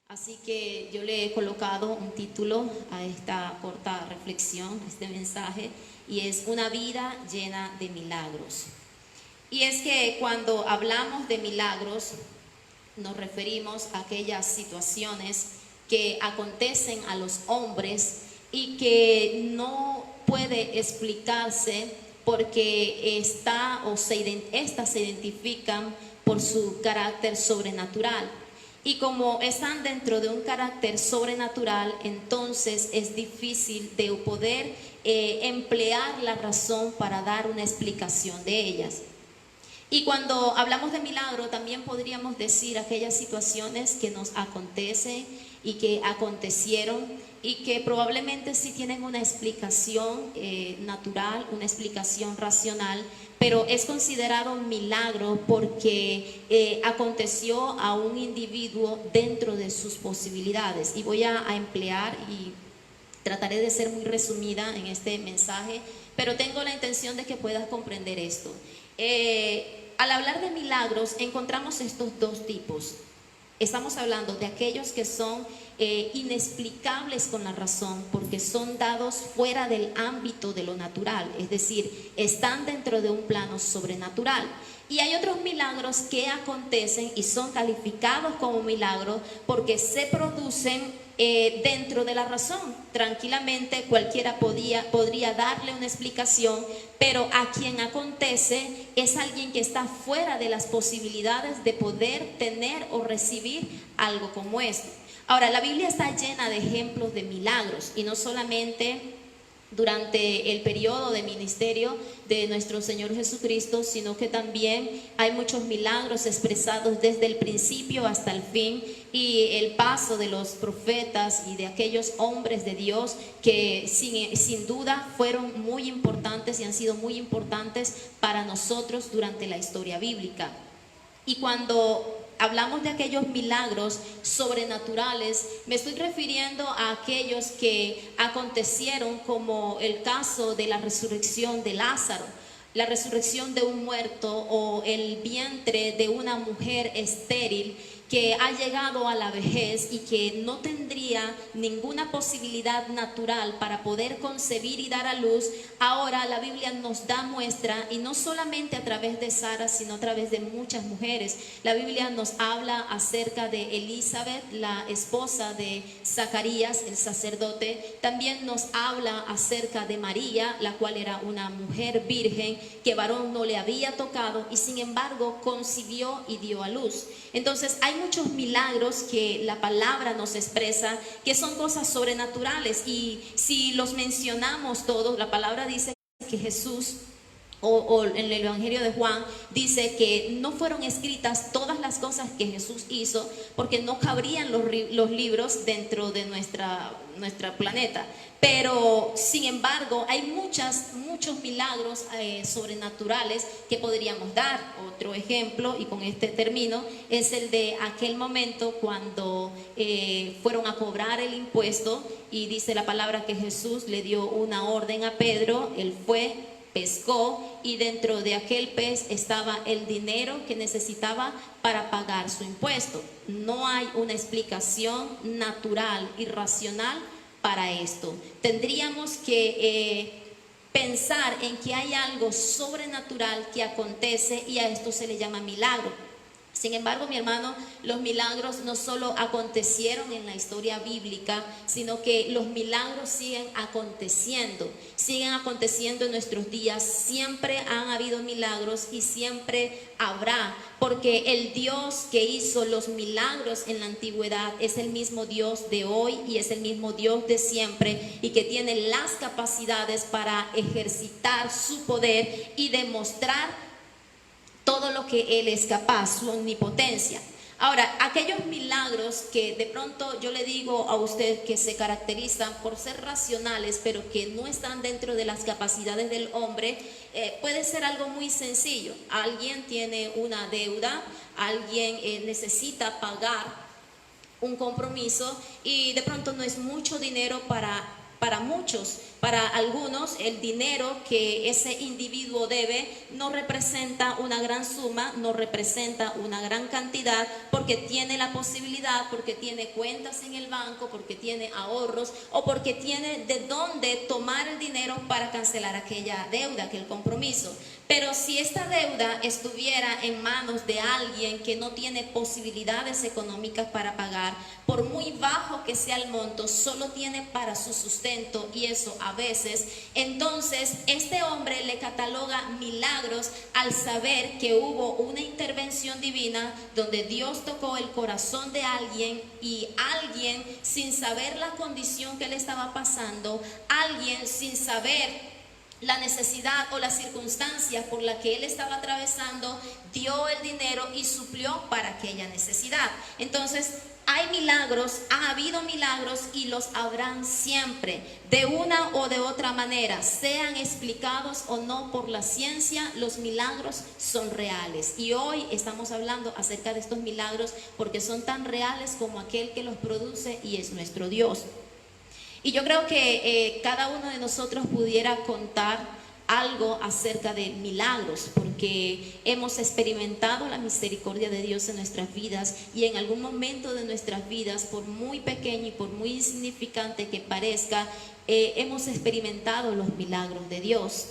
Así que yo le he colocado un título a esta corta reflexión, a este mensaje, y es Una vida llena de milagros. Y es que cuando hablamos de milagros, nos referimos a aquellas situaciones que acontecen a los hombres y que no puede explicarse porque estas se identifican por su carácter sobrenatural. Y como están dentro de un carácter sobrenatural, entonces es difícil de poder emplear la razón para dar una explicación de ellas. Y cuando hablamos de milagro, también podríamos decir aquellas situaciones que nos acontecen y que acontecieron y que probablemente sí tienen una explicación natural, una explicación racional, pero es considerado un milagro porque aconteció a un individuo dentro de sus posibilidades. Y voy a emplear y trataré de ser muy resumida en este mensaje, pero tengo la intención de que puedas comprender esto. Al hablar de milagros encontramos estos dos tipos. Estamos hablando de aquellos que son inexplicables con la razón porque son dados fuera del ámbito de lo natural, es decir, están dentro de un plano sobrenatural. Y hay otros milagros que acontecen y son calificados como milagros porque se producen dentro de la razón. Tranquilamente cualquiera podría darle una explicación, pero a quien acontece es alguien que está fuera de las posibilidades de poder tener o recibir algo como esto. Ahora, la Biblia está llena de ejemplos de milagros y no solamente durante el periodo de ministerio de nuestro Señor Jesucristo, sino que también hay muchos milagros expresados desde el principio hasta el fin, y el paso de los profetas y de aquellos hombres de Dios que sin duda fueron muy importantes y han sido muy importantes para nosotros durante la historia bíblica. Y cuando hablamos de aquellos milagros sobrenaturales, me estoy refiriendo a aquellos que acontecieron, como el caso de la resurrección de Lázaro, la resurrección de un muerto, o el vientre de una mujer estéril que ha llegado a la vejez y que no tendría ninguna posibilidad natural para poder concebir y dar a luz. Ahora la Biblia nos da muestra, y no solamente a través de Sara, sino a través de muchas mujeres. La Biblia nos habla acerca de Elizabeth, la esposa de Zacarías, el sacerdote. También nos habla acerca de María, la cual era una mujer virgen, que varón no le había tocado, y sin embargo concibió y dio a luz. Entonces hay muchos milagros que la palabra nos expresa que son cosas sobrenaturales, y si los mencionamos todos, la palabra dice que Jesús, o en el Evangelio de Juan, dice que no fueron escritas todas las cosas que Jesús hizo porque no cabrían los libros dentro de nuestro planeta. Pero sin embargo hay muchos milagros sobrenaturales que podríamos dar. Otro ejemplo, y con este termino, es el de aquel momento cuando fueron a cobrar el impuesto, y dice la palabra que Jesús le dio una orden a Pedro. Él fue, pescó, y dentro de aquel pez estaba el dinero que necesitaba para pagar su impuesto. No hay una explicación natural y racional para esto. Tendríamos que pensar en que hay algo sobrenatural que acontece, y a esto se le llama milagro. Sin embargo, mi hermano, los milagros no solo acontecieron en la historia bíblica, sino que los milagros siguen aconteciendo en nuestros días. Siempre han habido milagros y siempre habrá, porque el Dios que hizo los milagros en la antigüedad es el mismo Dios de hoy y es el mismo Dios de siempre, y que tiene las capacidades para ejercitar su poder y demostrar todo lo que Él es capaz, su omnipotencia. Ahora, aquellos milagros que de pronto yo le digo a usted que se caracterizan por ser racionales, pero que no están dentro de las capacidades del hombre, puede ser algo muy sencillo. Alguien tiene una deuda, alguien necesita pagar un compromiso, y de pronto no es mucho dinero para para muchos. Para algunos, el dinero que ese individuo debe no representa una gran suma, no representa una gran cantidad, porque tiene la posibilidad, porque tiene cuentas en el banco, porque tiene ahorros o porque tiene de dónde tomar el dinero para cancelar aquella deuda, aquel compromiso. Pero si esta deuda estuviera en manos de alguien que no tiene posibilidades económicas para pagar, por muy bajo que sea el monto, solo tiene para su sustento, y eso a veces, entonces este hombre le cataloga milagros al saber que hubo una intervención divina donde Dios tocó el corazón de alguien, y alguien, sin saber la condición que le estaba pasando, alguien sin saber la necesidad o las circunstancias por las que él estaba atravesando, dio el dinero y suplió para aquella necesidad. Entonces, hay milagros, ha habido milagros y los habrán siempre, de una o de otra manera, sean explicados o no por la ciencia. Los milagros son reales, y hoy estamos hablando acerca de estos milagros porque son tan reales como aquel que los produce, y es nuestro Dios. Y yo creo que cada uno de nosotros pudiera contar algo acerca de milagros, porque hemos experimentado la misericordia de Dios en nuestras vidas, y en algún momento de nuestras vidas, por muy pequeño y por muy insignificante que parezca, hemos experimentado los milagros de Dios.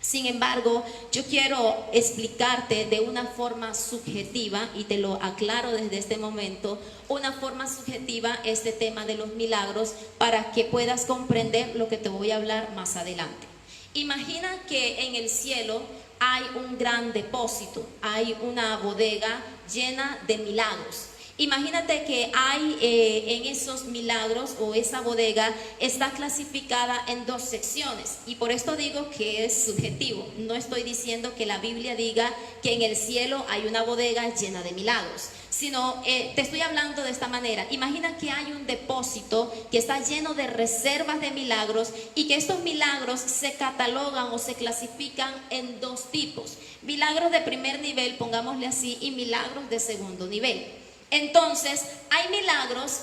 Sin embargo, yo quiero explicarte de una forma subjetiva, y te lo aclaro desde este momento, una forma subjetiva este tema de los milagros, para que puedas comprender lo que te voy a hablar más adelante. Imagina que en el cielo hay un gran depósito, hay una bodega llena de milagros. Imagínate que hay en esos milagros, o esa bodega está clasificada en dos secciones, y por esto digo que es subjetivo. No estoy diciendo que la Biblia diga que en el cielo hay una bodega llena de milagros, sino te estoy hablando de esta manera. Imagina que hay un depósito que está lleno de reservas de milagros, y que estos milagros se catalogan o se clasifican en dos tipos: milagros de primer nivel, pongámosle así, y milagros de segundo nivel. Entonces, hay milagros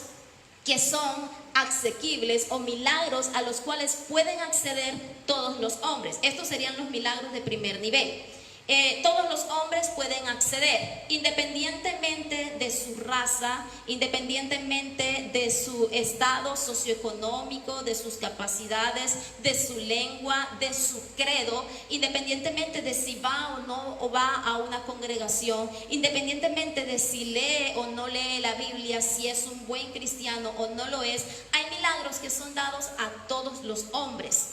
que son asequibles, o milagros a los cuales pueden acceder todos los hombres. Estos serían los milagros de primer nivel. Todos los hombres pueden acceder, independientemente de su raza, independientemente de su estado socioeconómico, de sus capacidades, de su lengua, de su credo, independientemente de si va o no o va a una congregación, independientemente de si lee o no lee la Biblia, si es un buen cristiano o no lo es. Hay milagros que son dados a todos los hombres.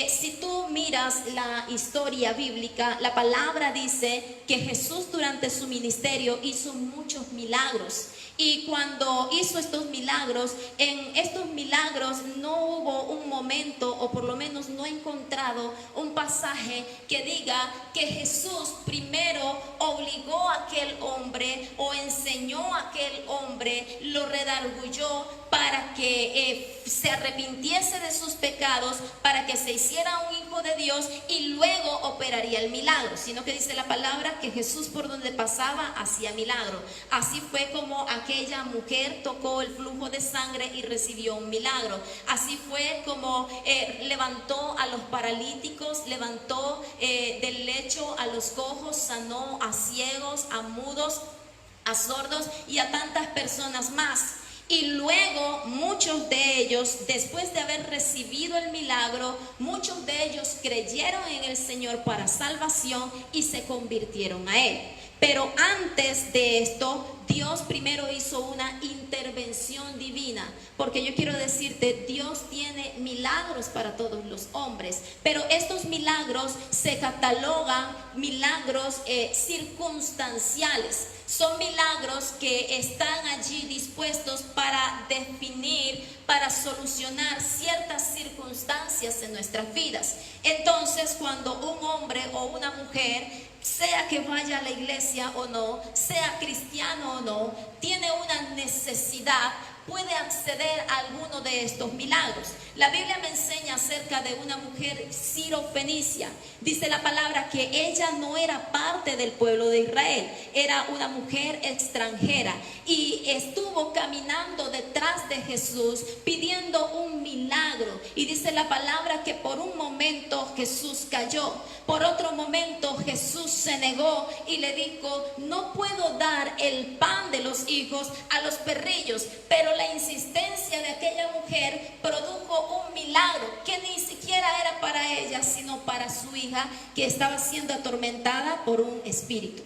Si tú miras la historia bíblica, la palabra dice que Jesús durante su ministerio hizo muchos milagros. Y cuando hizo estos milagros, en estos milagros no hubo un momento, o por lo menos no he encontrado un pasaje que diga que Jesús primero obligó a aquel hombre o enseñó a aquel hombre, lo redarguyó para que se arrepintiese de sus pecados, para que se hiciera un hijo de Dios, y luego operaría el milagro. Sino que dice la palabra que Jesús, por donde pasaba, hacía milagro. Así fue como aquella mujer tocó el flujo de sangre y recibió un milagro. Así fue como levantó a los paralíticos, levantó del lecho a los cojos, sanó a ciegos, a mudos, a sordos y a tantas personas más. Y luego muchos de ellos, después de haber recibido el milagro, muchos de ellos creyeron en el Señor para salvación y se convirtieron a Él. Pero antes de esto, Dios primero hizo una intervención divina, porque yo quiero decirte, Dios tiene milagros para todos los hombres, pero estos milagros se catalogan milagros circunstanciales. Son milagros que están allí dispuestos para definir, para solucionar ciertas circunstancias en nuestras vidas. Entonces, cuando un hombre o una mujer, sea que vaya a la iglesia o no, sea cristiano o no, tiene una necesidad, puede acceder a alguno de estos milagros. La Biblia me enseña acerca de una mujer sirofenicia. Dice la palabra que ella no era parte del pueblo de Israel, era una mujer extranjera y estuvo caminando detrás de Jesús pidiendo un milagro. Y dice la palabra que por un momento Jesús cayó, por otro momento Jesús se negó y le dijo: no puedo dar el pan de los hijos a los perrillos. Pero la insistencia de aquella mujer produjo un milagro que ni siquiera era para ella, sino para su hija, que estaba siendo atormentada por un espíritu.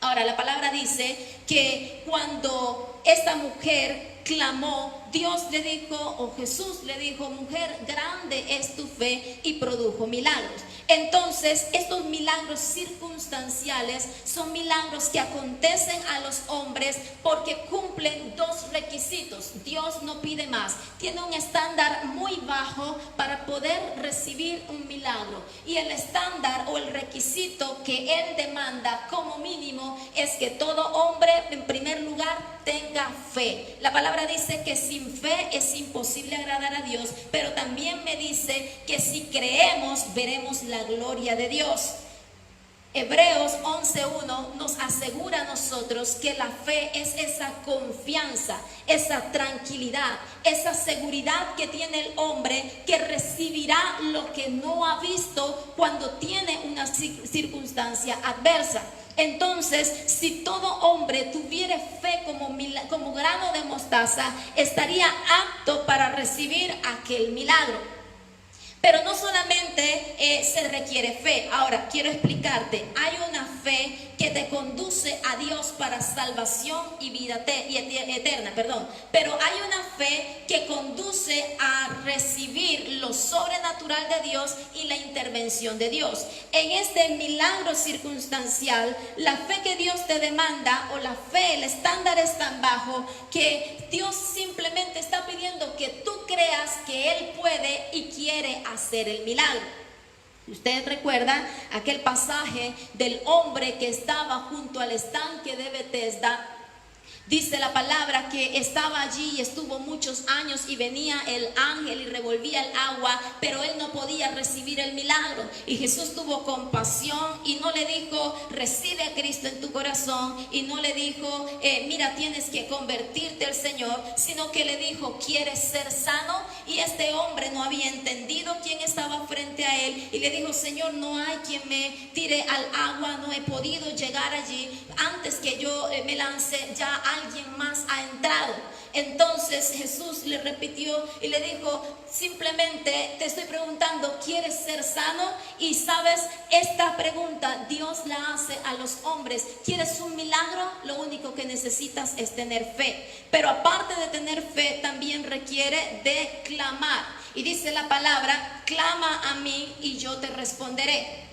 Ahora, la palabra dice que cuando esta mujer clamó, Dios le dijo, o Jesús le dijo: mujer, grande es tu fe, y produjo milagros. Entonces, estos milagros circunstanciales son milagros que acontecen a los hombres porque cumplen dos requisitos. Dios no pide más, tiene un estándar muy bajo para poder recibir un milagro, y el estándar o el requisito que Él demanda como mínimo es que todo hombre, en primer lugar, tenga fe. La palabra dice que sin fe es imposible agradar a Dios, pero también me dice que si creemos, veremos la gloria de Dios. Hebreos 11:1 nos asegura a nosotros que la fe es esa confianza, esa tranquilidad, esa seguridad que tiene el hombre, que recibirá lo que no ha visto cuando tiene una circunstancia adversa. Entonces, si todo hombre tuviera fe como grano de mostaza, estaría apto para recibir aquel milagro. Pero no solamente se requiere fe. Ahora, quiero explicarte. Hay una fe que te conduce a Dios para salvación y vida eterna. Pero hay una fe que conduce a recibir lo sobrenatural de Dios y la intervención de Dios. En este milagro circunstancial, la fe que Dios te demanda, o la fe, el estándar es tan bajo que Dios simplemente está pidiendo que tú creas que Él puede y quiere hacer el milagro. Usted recuerda aquel pasaje del hombre que estaba junto al estanque de Betesda. Dice la palabra que estaba allí y estuvo muchos años, y venía el ángel y revolvía el agua, pero él no podía recibir el milagro. Y Jesús tuvo compasión y no le dijo: recibe a Cristo en tu corazón, y no le dijo: mira, tienes que convertirte al Señor, sino que le dijo: ¿quieres ser sano? Y este hombre no había entendido quién estaba frente a él, y le dijo: Señor, no hay quien me tire al agua, no he podido llegar allí. Antes que yo me lance, ya alguien más ha entrado. Entonces Jesús le repitió y le dijo: simplemente te estoy preguntando, ¿quieres ser sano? Y sabes, esta pregunta Dios la hace a los hombres. ¿Quieres un milagro? Lo único que necesitas es tener fe. Pero aparte de tener fe, también requiere de clamar. Y dice la palabra: clama a mí y yo te responderé.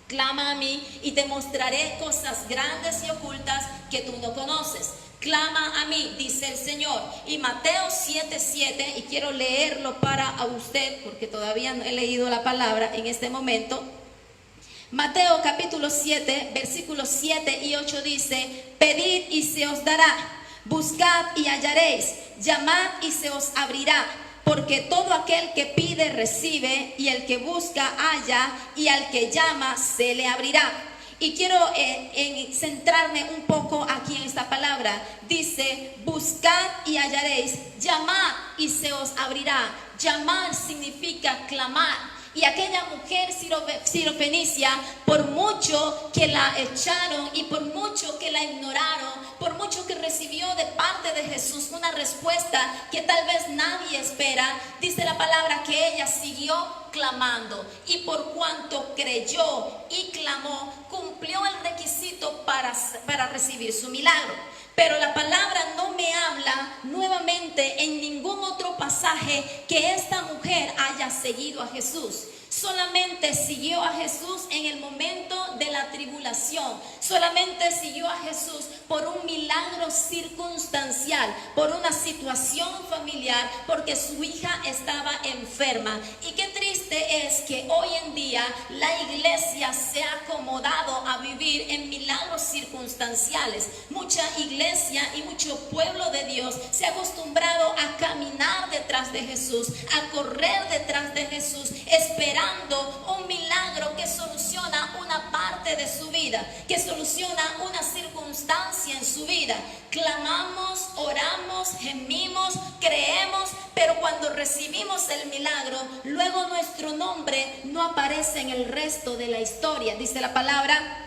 Clama a mí y te mostraré cosas grandes y ocultas que tú no conoces. Clama a mí, dice el Señor. Y Mateo 7:7, y quiero leerlo para usted porque todavía no he leído la palabra en este momento. Mateo capítulo 7, versículos 7 y 8 dice: pedid y se os dará, buscad y hallaréis, llamad y se os abrirá. Porque todo aquel que pide recibe, y el que busca halla, y al que llama se le abrirá. Y quiero centrarme un poco aquí en esta palabra. Dice: buscad y hallaréis, llamad y se os abrirá. Llamar significa clamar. Y aquella mujer sirofenicia, por mucho que la echaron y por mucho que la ignoraron, por mucho que recibió de parte de Jesús una respuesta que tal vez nadie espera, dice la palabra que ella siguió clamando. Y por cuanto creyó y clamó, cumplió el requisito para recibir su milagro. Pero la palabra no me habla nuevamente en ningún otro pasaje que esta mujer haya seguido a Jesús. Solamente siguió a Jesús en el momento de la tribulación. Solamente siguió a Jesús por un milagro circunstancial, por una situación familiar, porque su hija estaba enferma. Y qué triste triste es que hoy en día la iglesia se ha acomodado a vivir en milagros circunstanciales. Mucha iglesia y mucho pueblo de Dios se ha acostumbrado a caminar detrás de Jesús, a correr detrás de Jesús, esperando un milagro que soluciona una parte de su vida, que soluciona una circunstancia en su vida. Clamamos, oramos, gemimos, creemos, pero cuando recibimos el milagro, luego nuestro nombre no aparece en el resto de la historia. Dice la palabra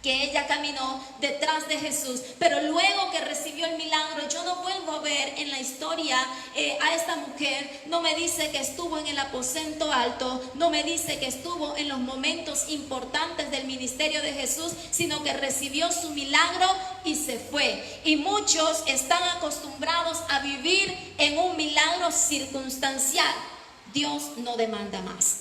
que ella caminó detrás de Jesús, pero luego que recibió el milagro, yo no vuelvo a ver en la historia a esta mujer. No me dice que estuvo en el aposento alto, no me dice que estuvo en los momentos importantes del ministerio de Jesús, sino que recibió su milagro y se fue. Y muchos están acostumbrados a vivir en un milagro circunstancial. Dios no demanda más.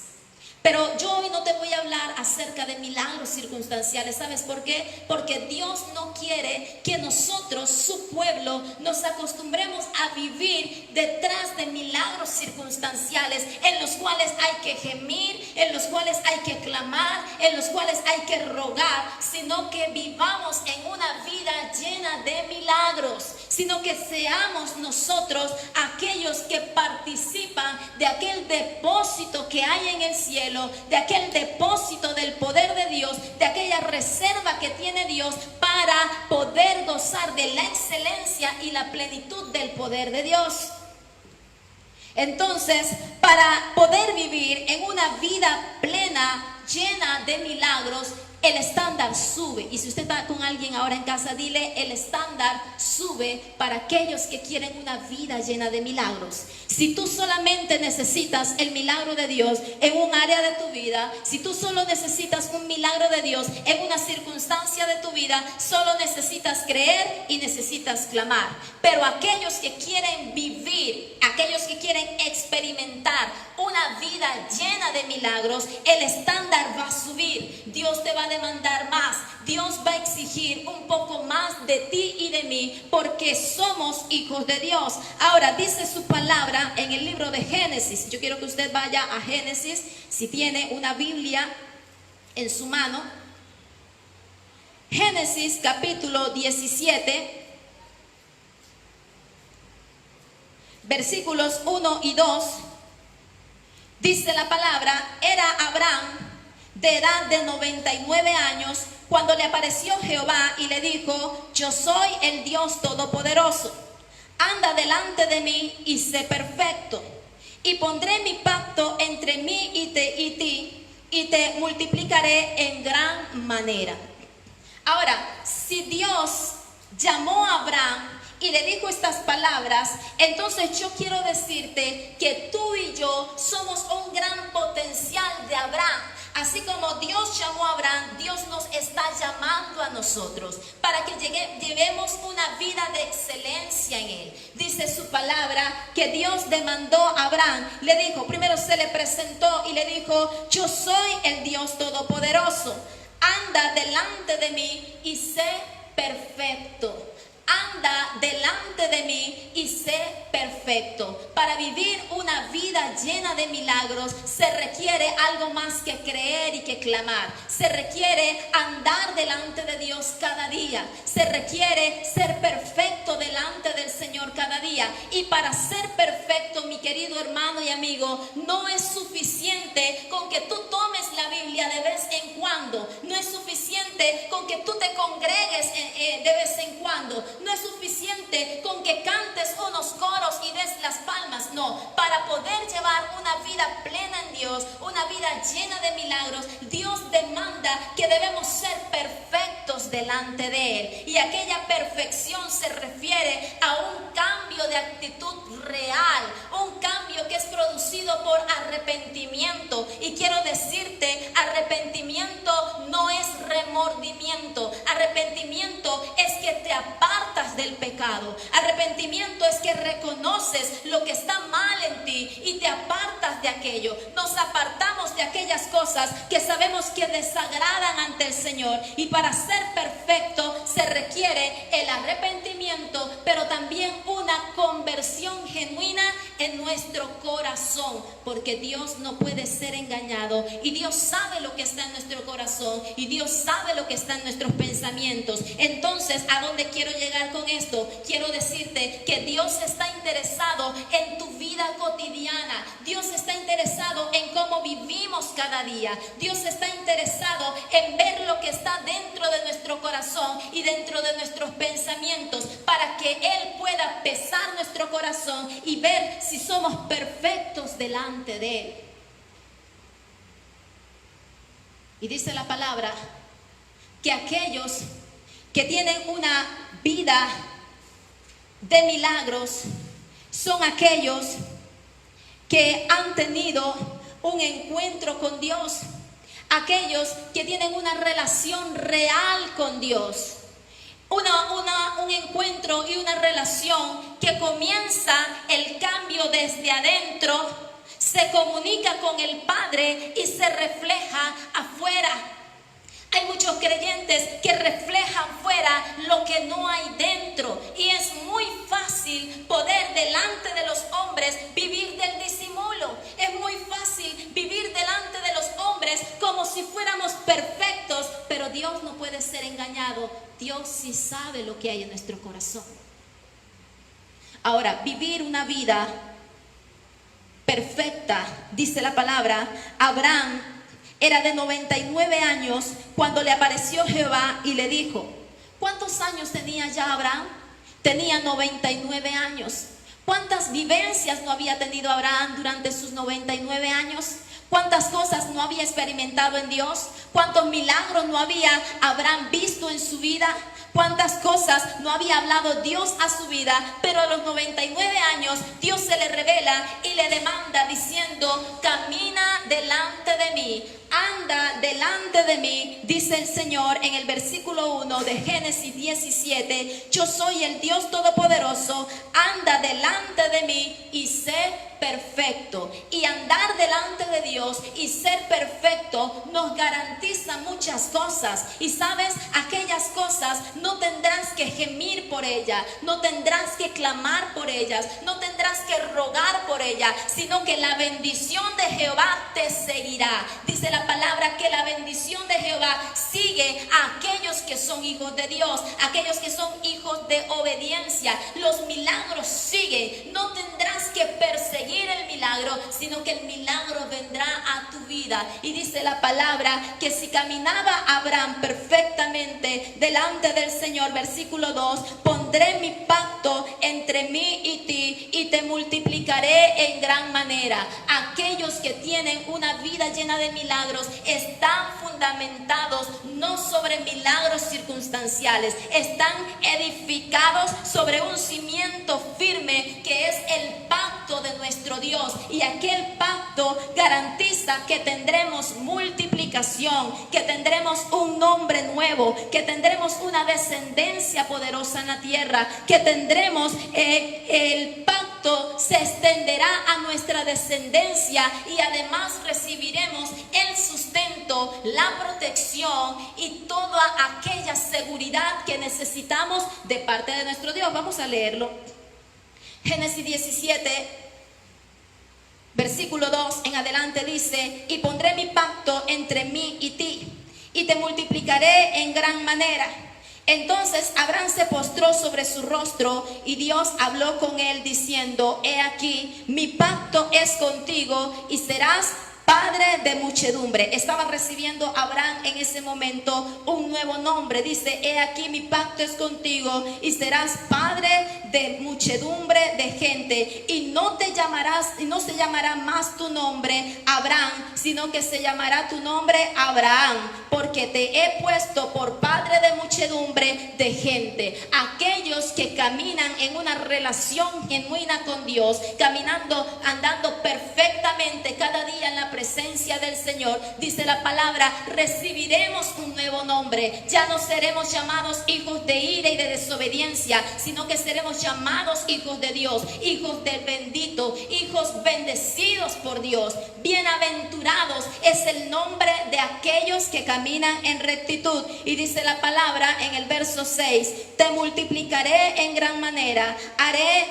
Pero yo hoy no te voy a hablar acerca de milagros circunstanciales. ¿Sabes por qué? Porque Dios no quiere que nosotros, su pueblo, nos acostumbremos a vivir detrás de milagros circunstanciales en los cuales hay que gemir, en los cuales hay que clamar, en los cuales hay que rogar, sino que vivamos en una vida llena de milagros, sino que seamos nosotros aquellos que participan de aquel depósito que hay en el cielo, de aquel depósito del poder de Dios, de aquella reserva que tiene Dios para poder gozar de la excelencia y la plenitud del poder de Dios. Entonces, para poder vivir en una vida plena, llena de milagros, el estándar sube. Y si usted está con alguien ahora en casa, dile: el estándar sube para aquellos que quieren una vida llena de milagros. Si tú solamente necesitas el milagro de Dios en un área de tu vida, si tú solo necesitas un milagro de Dios en una circunstancia de tu vida, solo necesitas creer y necesitas clamar. Pero aquellos que quieren vivir, aquellos que quieren experimentar una vida llena de milagros, el estándar va a subir. Dios te va a demandar más. Dios va a exigir un poco más de ti y de mí, porque somos hijos de Dios. Ahora dice su palabra en el libro de Génesis. Yo quiero que usted vaya a Génesis, si tiene una Biblia en su mano. Génesis capítulo 17, versículos 1 y 2. Dice la palabra: era Abraham de edad de 99 años cuando le apareció Jehová y le dijo: yo soy el Dios Todopoderoso, anda delante de mí y sé perfecto, y pondré mi pacto entre mí y ti, y te multiplicaré en gran manera. Ahora, si Dios llamó a Abraham y le dijo estas palabras, entonces yo quiero decirte que tú y yo somos un gran potencial de Abraham. Así como Dios llamó a Abraham, Dios nos está llamando a nosotros para que llevemos una vida de excelencia en Él. Dice su palabra que Dios demandó a Abraham, le dijo, primero se le presentó y le dijo: yo soy el Dios Todopoderoso, anda delante de mí y sé perfecto. Anda delante de mí y sé perfecto. Para vivir una vida llena de milagros se requiere algo más que creer y que clamar. Se requiere andar delante de Dios cada día. Se requiere ser perfecto delante del Señor cada día. Y para ser perfecto, mi querido hermano y amigo, no es suficiente con que tú tomes la Biblia de vez en cuando. No es suficiente con que tú te congregues de vez en cuando. No es suficiente con que cantes unos coros y des las palmas. No, para poder llevar una vida plena en Dios, una vida llena de milagros, Dios demanda que debemos ser perfectos delante de Él. Y aquella perfección se refiere a un cambio de actitud real, un cambio que es producido por arrepentimiento. Y quiero decirte, arrepentimiento no es remordimiento. Arrepentimiento es que te apartas del pecado. Arrepentimiento es que reconoces lo que está mal en ti y te apartas de aquello. Nos apartamos de aquellas cosas que sabemos que desagradan ante el Señor. Y para ser perfecto se requiere el arrepentimiento, pero también una conversión genuina en nuestro corazón, porque Dios no puede ser engañado y Dios sabe lo que está en nuestro corazón y Dios sabe lo que está en nuestros pensamientos. Entonces, ¿a dónde quiero llegar con esto? Quiero decirte que Dios está interesado en tu vida cotidiana. Dios está interesado en cómo vivimos cada día. Dios está interesado en ver lo que está dentro de nuestro corazón y dentro de nuestros pensamientos, para que Él pueda pesar nuestro corazón y ver si somos perfectos delante de Él. Y dice la palabra que aquellos que tienen una vida de milagros son aquellos que han tenido un encuentro con Dios, aquellos que tienen una relación real con Dios, un encuentro y una relación que comienza el cambio desde adentro, se comunica con el Padre y se refleja afuera. Hay muchos creyentes que reflejan fuera lo que no hay dentro, y es muy fácil poder delante de los hombres vivir del disimulo. Es muy fácil vivir delante de los hombres como si fuéramos perfectos, pero Dios no puede ser engañado. Dios sí sabe lo que hay en nuestro corazón. Ahora, vivir una vida perfecta, dice la palabra, Abraham era de 99 años cuando le apareció Jehová y le dijo. ¿Cuántos años tenía ya Abraham? Tenía 99 años. ¿Cuántas vivencias no había tenido Abraham durante sus 99 años? ¿Cuántas cosas no había experimentado en Dios? ¿Cuántos milagros no había Abraham visto en su vida? ¿Cuántas cosas no había hablado Dios a su vida? Pero a los 99 años Dios se le revela y le demanda diciendo: camina delante de mí, anda delante de mí, dice el Señor en el versículo 1 de Génesis 17. Yo soy el Dios Todopoderoso, anda delante de mí y sé perfecto. Y andar delante de Dios y ser perfecto nos garantiza muchas cosas. Y sabes, aquellas cosas no tendrás que gemir por ellas, no tendrás que clamar por ellas, no tendrás que rogar por ellas, sino que la bendición de Jehová te seguirá. Dice la palabra que la bendición de Jehová sigue a aquellos que son hijos de Dios, aquellos que son hijos de obediencia. Los milagros siguen. No tendrás que perseguir el milagro, sino que el milagro vendrá a tu vida. Y dice la palabra que si caminaba Abraham perfectamente delante del Señor, versículo 2, pondré mi pacto entre mí y ti y te multiplicaré en gran manera. Aquellos que tienen una vida llena de milagros están fundamentados no sobre milagros circunstanciales, están edificados sobre un cimiento firme que es el pacto de nuestro Dios. Y aquel pacto garantiza que tendremos multiplicación, que tendremos un nombre nuevo, que tendremos una descendencia poderosa en la tierra, que tendremos el pacto se extenderá a nuestra descendencia y además recibiremos el sustento, la protección y toda aquella seguridad que necesitamos de parte de nuestro Dios. Vamos a leerlo. Génesis 17, versículo 2 en adelante dice: y pondré mi pacto entre mí y ti, y te multiplicaré en gran manera. Entonces Abraham se postró sobre su rostro y Dios habló con él diciendo: he aquí, mi pacto es contigo y serás padre de muchedumbre. Estaba recibiendo Abraham en ese momento un nuevo nombre. Dice: he aquí, mi pacto es contigo y serás padre de muchedumbre de gente. Y no se llamará más tu nombre Abraham, sino que se llamará tu nombre Abraham, porque te he puesto por padre de muchedumbre de gente. Aquellos que caminan en una relación genuina con Dios, caminando, andando perfectamente cada día en la presencia del Señor, dice la palabra, recibiremos un nuevo nombre. Ya no seremos llamados hijos de ira y de desobediencia, sino que seremos llamados hijos de Dios, hijos del bendito, hijos bendecidos por Dios. Bienaventurados es el nombre de aquellos que caminan en rectitud. Y dice la palabra en el verso 6: te multiplicaré en gran manera, haré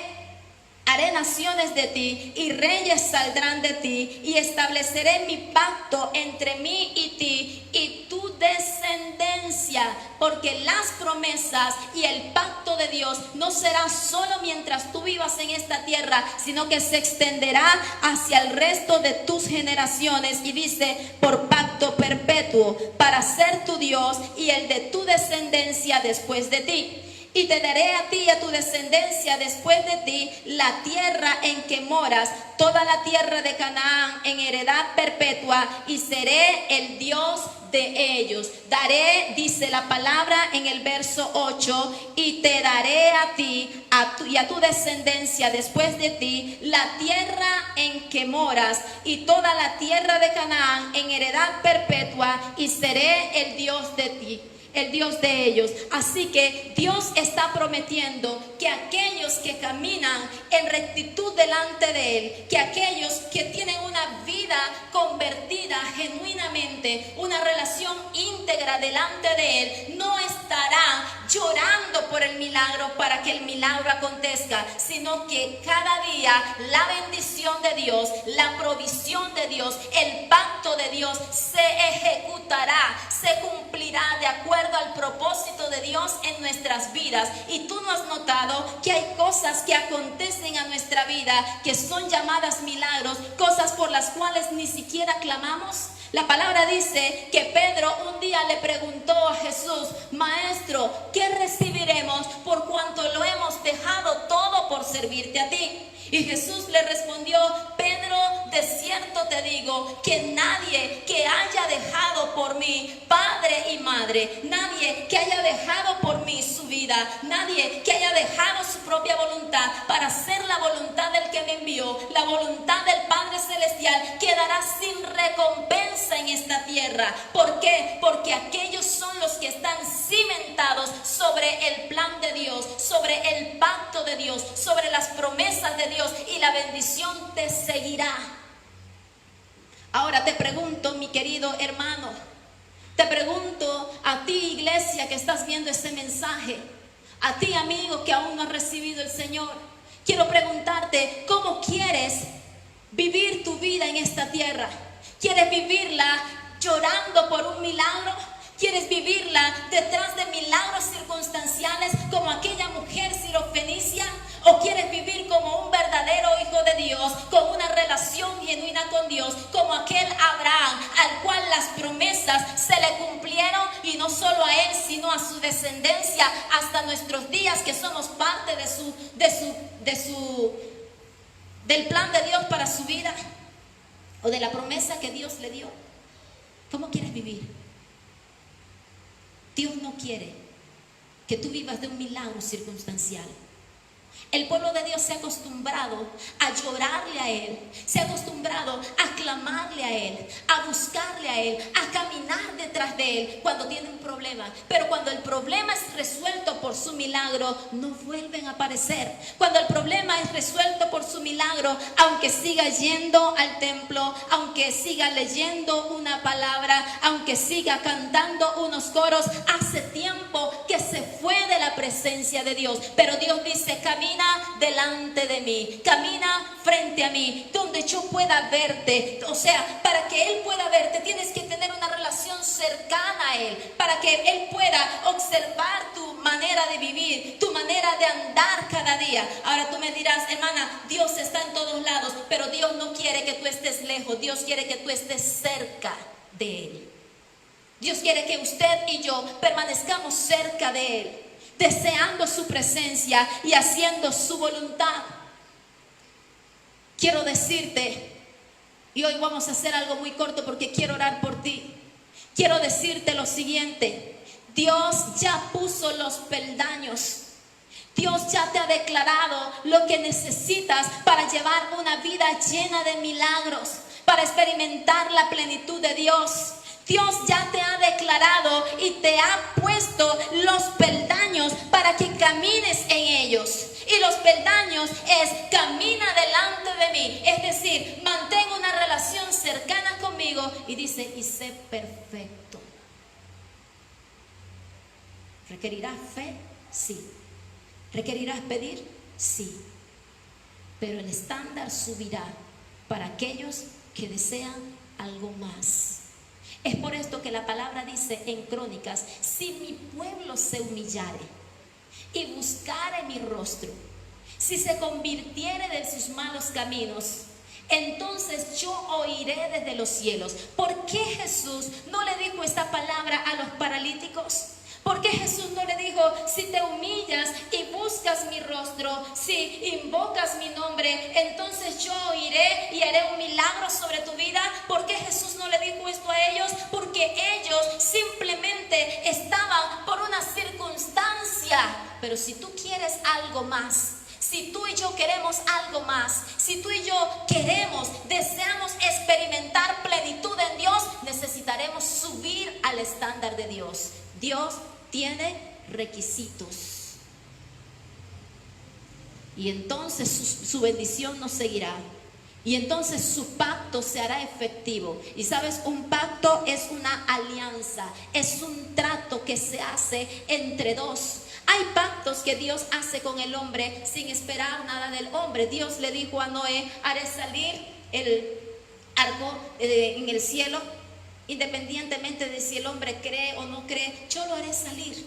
Haré naciones de ti y reyes saldrán de ti, y estableceré mi pacto entre mí y ti y tu descendencia, porque las promesas y el pacto de Dios no será solo mientras tú vivas en esta tierra, sino que se extenderá hacia el resto de tus generaciones. Y dice, por pacto perpetuo, para ser tu Dios y el de tu descendencia después de ti. Y te daré a ti y a tu descendencia después de ti la tierra en que moras, toda la tierra de Canaán en heredad perpetua, y seré el Dios de ellos. Daré, dice la palabra en el verso 8, y te daré a ti y a tu descendencia después de ti la tierra en que moras y toda la tierra de Canaán en heredad perpetua, y seré el Dios de ti, el Dios de ellos. Así que Dios está prometiendo que aquellos que caminan en rectitud delante de Él, que aquellos que tienen una vida convertida genuinamente, una relación íntegra delante de Él, no estarán llorando por el milagro para que el milagro acontezca, sino que cada día la bendición de Dios, la provisión de Dios, el pacto de Dios se ejecutará, se cumplirá de acuerdo al propósito de Dios en nuestras vidas. Y tú no has notado que hay cosas que acontecen a nuestra vida que son llamadas milagros, cosas por las cuales ni siquiera clamamos. La palabra dice que Pedro un día le preguntó a Jesús: Maestro, ¿qué recibiremos por cuanto lo hemos dejado todo por servirte a ti? Y Jesús le respondió: Pedro, de cierto te digo que nadie que haya dejado por mí padre y madre, nadie que haya dejado por mí su vida, nadie que haya dejado su propia voluntad para hacer la voluntad del que me envió, la voluntad del Padre Celestial, quedará sin recompensa en esta tierra. ¿Por qué? Porque aquellos son los que están cimentados sobre el plan de Dios, sobre el pacto de Dios, sobre las promesas de Dios, y la bendición te seguirá. Ahora te pregunto, mi querido hermano, te pregunto a ti, iglesia, que estás viendo este mensaje, a ti, amigo, que aún no has recibido el Señor, quiero preguntarte: ¿cómo quieres vivir tu vida en esta tierra? ¿Quieres vivirla llorando por un milagro? ¿Quieres vivirla detrás de milagros circunstanciales como aquella mujer sirofenicia? ¿O quieres vivir como un verdadero hijo de Dios, con una relación genuina con Dios, como aquel Abraham, al cual las promesas se le cumplieron, y no solo a él, sino a su descendencia hasta nuestros días, que somos parte del plan de Dios para su vida, o de la promesa que Dios le dio? ¿Cómo quieres vivir? Dios no quiere que tú vivas de un milagro circunstancial. El pueblo de Dios se ha acostumbrado a llorarle a Él, se ha acostumbrado a clamarle a Él, a buscarle a Él, a caminar detrás de Él cuando tiene un problema. Pero cuando el problema es resuelto por su milagro, no vuelven a aparecer. Cuando el problema es resuelto por su milagro, aunque siga yendo al templo, aunque siga leyendo una palabra, aunque siga cantando unos coros, hace tiempo que se fue de la presencia de Dios. Pero Dios dice: camina delante de mí, camina frente a mí, donde yo pueda verte. O sea, para que Él pueda verte, tienes que tener una relación cercana a Él, para que Él pueda observar tu manera de vivir, tu manera de andar cada día. Ahora tú me dirás: hermana, Dios está en todos lados, pero Dios no quiere que tú estés lejos. Dios quiere que tú estés cerca de Él. Dios quiere que usted y yo permanezcamos cerca de Él, deseando su presencia y haciendo su voluntad. Quiero decirte, y hoy vamos a hacer algo muy corto porque quiero orar por ti. Quiero decirte lo siguiente: Dios ya puso los peldaños. Dios ya te ha declarado lo que necesitas para llevar una vida llena de milagros, para experimentar la plenitud de Dios. Dios ya te ha declarado y te ha puesto los peldaños para que camines en ellos. Y los peldaños es: camina delante de mí, es decir, mantén una relación cercana conmigo. Y dice: y sé perfecto. ¿Requerirás fe? Sí. ¿Requerirás pedir? Sí. pero el estándar subirá para aquellos que desean algo más. Es por esto que la palabra dice en Crónicas: si mi pueblo se humillare y buscare mi rostro, si se convirtiere de sus malos caminos, entonces yo oiré desde los cielos. ¿Por qué Jesús no le dijo esta palabra a los paralíticos? ¿Por qué Jesús no le dijo: si te humillas y buscas mi rostro, si invocas mi nombre, entonces yo oiré y haré un milagro sobre tu vida? ¿Por qué Jesús no le dijo esto a ellos? Porque ellos simplemente estaban por una circunstancia. Pero si tú quieres algo más, si tú y yo queremos algo más, si tú y yo deseamos experimentar plenitud en Dios, necesitaremos subir al estándar de Dios. Dios tiene requisitos. Y entonces su bendición nos seguirá. Y entonces su pacto se hará efectivo. Y sabes, un pacto es una alianza, es un trato que se hace entre dos. Hay pactos que Dios hace con el hombre sin esperar nada del hombre. Dios le dijo a Noé: haré salir el arco en el cielo, independientemente de si el hombre cree o no cree, yo lo haré salir.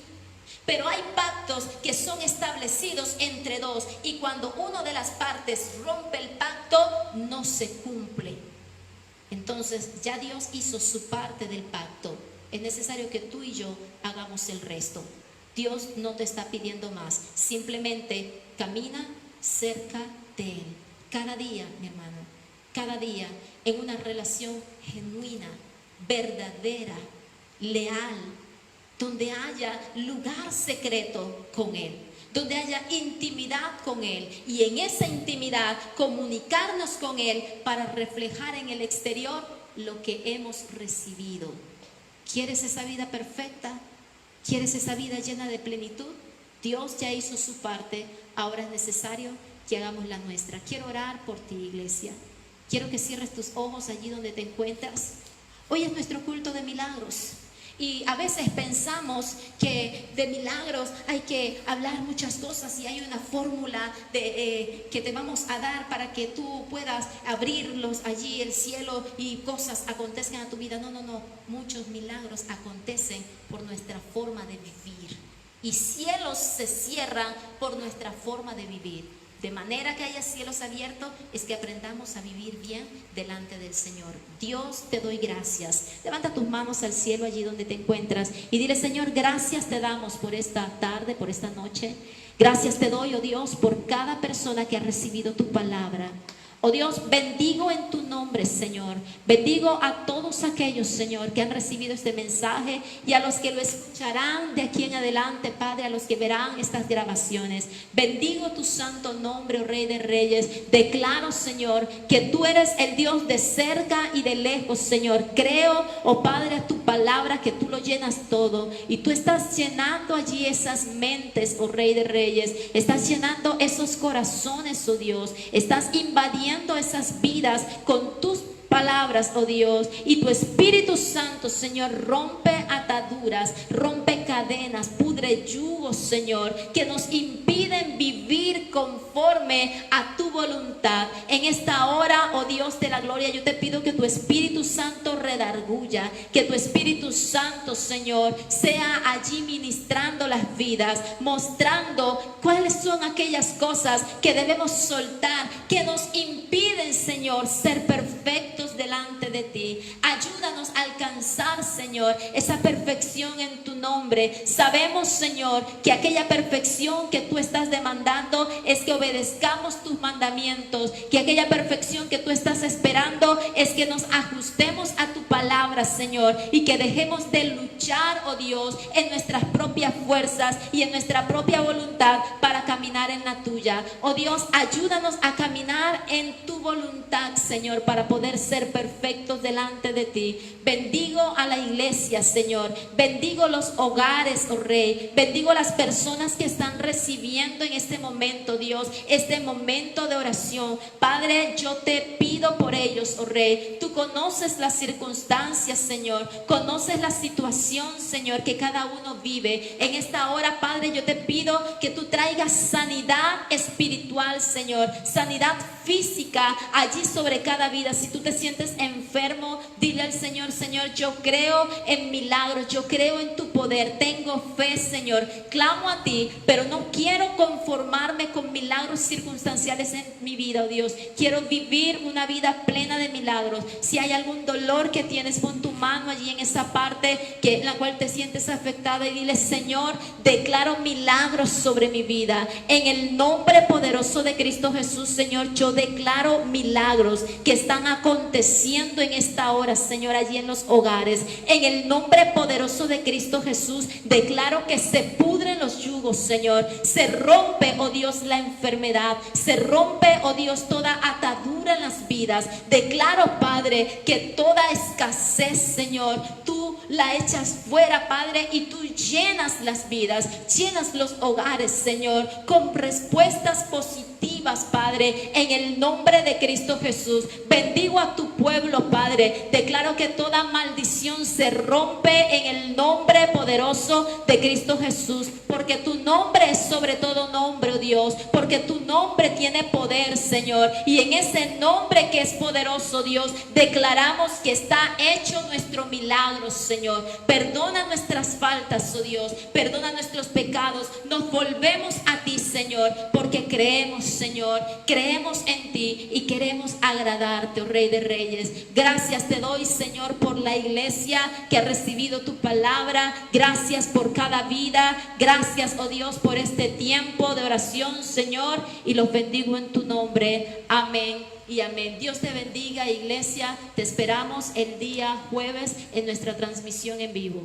Pero hay pactos que son establecidos entre dos, y cuando una de las partes rompe el pacto, no se cumple. Entonces ya Dios hizo su parte del pacto. Es necesario que tú y yo hagamos el resto. Dios no te está pidiendo más, simplemente camina cerca de Él. Cada día, mi hermano, cada día en una relación genuina, verdadera, leal, donde haya lugar secreto con Él, donde haya intimidad con Él, y en esa intimidad comunicarnos con Él para reflejar en el exterior lo que hemos recibido. ¿Quieres esa vida perfecta? ¿Quieres esa vida llena de plenitud? Dios ya hizo su parte, ahora es necesario que hagamos la nuestra. Quiero orar por ti, iglesia. Quiero que cierres tus ojos allí donde te encuentras. Hoy es nuestro culto de milagros. Y a veces pensamos que de milagros hay que hablar muchas cosas y hay una fórmula que te vamos a dar para que tú puedas abrirlos allí el cielo y cosas acontezcan a tu vida. No. Muchos milagros acontecen por nuestra forma de vivir. Y cielos se cierran por nuestra forma de vivir. De manera que haya cielos abiertos es que aprendamos a vivir bien delante del Señor. Dios, te doy gracias. Levanta tus manos al cielo allí donde te encuentras y dile: Señor, gracias te damos por esta tarde, por esta noche. Gracias te doy, oh Dios, por cada persona que ha recibido tu palabra. Oh Dios, bendigo en tu nombre, Señor. Bendigo a todos aquellos, Señor, que han recibido este mensaje, y a los que lo escucharán de aquí en adelante, Padre, a los que verán estas grabaciones. Bendigo tu santo nombre, oh Rey de Reyes. Declaro, Señor, que tú eres el Dios de cerca y de lejos, Señor. Creo, oh Padre, a tu palabra, que tú lo llenas todo, y tú estás llenando allí esas mentes, oh Rey de Reyes. Estás llenando esos corazones, oh Dios. Estás invadiendo esas vidas con tus palabras, oh Dios, y tu Espíritu Santo, Señor, rompe ataduras, rompe cadenas, pudre yugos, Señor, que nos impiden vivir conforme a tu voluntad. En esta hora, oh Dios de la gloria, yo te pido que tu Espíritu Santo redarguya, que tu Espíritu Santo, Señor, sea allí ministrando las vidas, mostrando cuáles son aquellas cosas que debemos soltar, que nos impiden, Señor, ser perfectos delante de ti. Ayúdanos a alcanzar, Señor, esa perfección en tu nombre. Sabemos, Señor, que aquella perfección que tú estás demandando es que obedezcamos tus mandamientos, que aquella perfección que tú estás esperando es que nos ajustemos a tu palabra, Señor, y que dejemos de luchar, oh Dios, en nuestras propias fuerzas y en nuestra propia voluntad para caminar en la tuya. Oh Dios, ayúdanos a caminar en tu voluntad, Señor, para poder ser perfectos delante de ti. Bendigo a la iglesia, Señor. Bendigo los hogares, oh Rey. Bendigo las personas que están recibiendo en este momento, Dios, este momento de oración. Padre, yo te pido por ellos, oh Rey. Tú conoces las circunstancias, Señor. Conoces la situación, Señor, que cada uno vive. En esta hora, Padre, yo te pido que tú traigas sanidad espiritual, Señor, sanidad física allí sobre cada vida. Si tú te sientes enfermo, dile al Señor: Señor, yo creo en milagros, yo creo en tu poder, tengo fe, Señor, clamo a ti, pero no quiero conformarme con milagros circunstanciales en mi vida, oh Dios. Quiero vivir una vida plena de milagros. Si hay algún dolor que tienes, pon tu mano allí en esa parte en la cual te sientes afectada y dile: Señor, declaro milagros sobre mi vida. En el nombre poderoso de Cristo Jesús, Señor, yo declaro milagros que están aconteciendo en esta hora, Señor, allí en los hogares. En el nombre poderoso de Cristo Jesús, declaro que se pudren los yugos, Señor. Se rompe, oh Dios, la enfermedad. Se rompe, oh Dios, toda atadura en las vidas. Declaro, Padre, que toda escasez, Señor, tú la echas fuera, Padre, y tú llenas las vidas, llenas los hogares, Señor, con respuestas positivas, Padre, en el nombre de Cristo Jesús. Bendigo a tu pueblo, Padre. Declaro que toda maldición se rompe en el nombre poderoso de Cristo Jesús, porque tu nombre es sobre todo nombre, oh Dios, porque tu nombre tiene poder, Señor, y en ese nombre que es poderoso, Dios, declaramos que está hecho nuestro milagro, Señor. Perdona nuestras faltas, oh Dios, perdona nuestros pecados. Nos volvemos a ti, Señor, porque creemos, Señor, creemos en ti y queremos agradarte, oh Rey de Reyes. Gracias te doy, Señor, por la iglesia que ha recibido tu palabra. Gracias por cada vida. Gracias, oh Dios, por este tiempo de oración, Señor, y los bendigo en tu nombre. Amén y amén. Dios te bendiga, iglesia. Te esperamos el día jueves en nuestra transmisión en vivo.